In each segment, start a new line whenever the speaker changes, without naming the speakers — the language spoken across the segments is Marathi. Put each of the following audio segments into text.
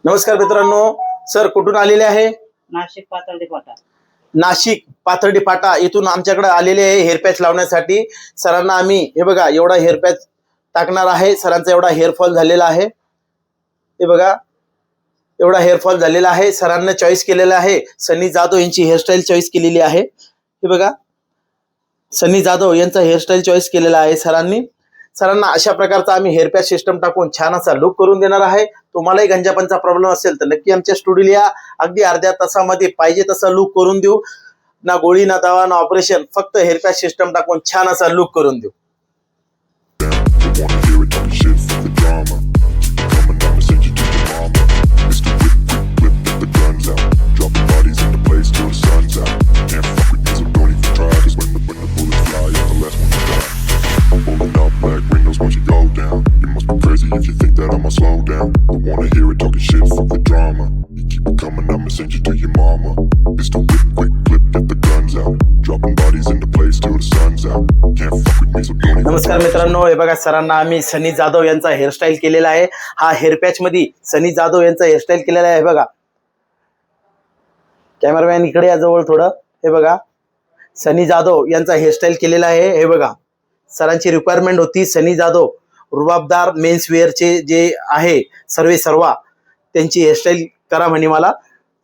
नमस्कार मित्रांनो, सर कुठून आलेले आहे?
नाशिक पातळी फाटा.
नाशिक पाथर्डी फाटा इथून आमच्याकडे आलेले आहे हेअर पॅच लावण्यासाठी. सरांना आम्ही हे बघा एवढा हेअर पॅच टाकणार आहे. सरांचा एवढा हेअरफॉल झालेला आहे, हे बघा एवढा हेअरफॉल झालेला आहे. सरांना चॉईस केलेला आहे, सनी जाधव यांची हेअरस्टाईल चॉईस केलेली आहे. हे बघा सनी जाधव यांचा हेअरस्टाईल चॉईस केलेला आहे सरांनी. सरांना अशा प्रकारचा आम्ही हेअर पॅच सिस्टम टाकून छान असा लुक करून देणार आहे. तुम्हालाही गंजापनचा प्रॉब्लेम असेल तर नक्की आमच्या स्टुडिओला या. अगदी अर्ध्या तासामध्ये पाहिजे तसा लुक करून देऊ. ना गोळी ना दवा ना ऑपरेशन, फक्त हेअर पॅच सिस्टम टाकून छान असा लुक करून देऊ.
If you think that I'ma slow down, don't wanna hear it talking shit, fuck the drama. You keep it coming, I'ma send you to your mama. It's the whip, quick clip, get the guns out. Dropping bodies into place till the sun's out. Can't fuck with me, so don't even.
नमस्कार मित्रांनो, हे बघा सरांना आम्ही सनी जाधव यांचा हेअरस्टाईल केलेला आहे. हा हेअर पॅच मध्ये सनी जाधव यांचा हेअरस्टाईल केलेला आहे. बघा कॅमेरामॅन इकडे या जवळ थोडं. हे बघा सनी जाधव यांचा हेअरस्टाईल केलेला आहे. हे बघा सरांची रिक्वायरमेंट होती सनी जाधव रुबाबदार मेन्स वेअरचे जे आहे सर्वा त्यांची हेअरस्टाईल करा म्हणे. मला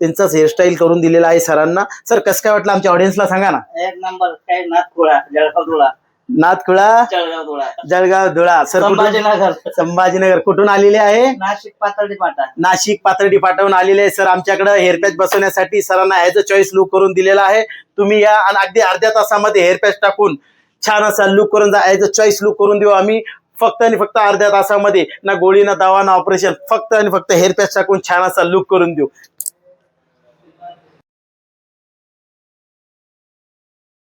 त्यांचाच हेअरस्टाईल करून दिलेला आहे सरांना. सर कसं काय वाटलं आमच्या ऑडियन्सला सांगा ना.
एक नंबर. काय नाथकुळा, जळगाव धुळा.
नाथकुळा,
जळगाव धुळा,
जळगाव धुळा. सर
संभाजीनगर.
संभाजीनगर कुठून आलेले आहे?
नाशिक पातळी फाटा.
नाशिक पाथर्डी फाटावरून आलेले आहे. सर आमच्याकडे हेअर पॅच बसवण्यासाठी सरांना ॲज अ चॉईस लुक करून दिलेला आहे. तुम्ही या आणि अगदी अर्ध्या तासामध्ये हेअर पॅच टाकून छान असा लुक करून जा. ॲज अ चॉईस लुक करून देऊ आम्ही. फक्त आणि फक्त अर्ध्या तासामध्ये ना गोळी ना दवा ना ऑपरेशन, फक्त आणि फक्त हेअर पॅच टाकून छान असा लुक करून देऊ.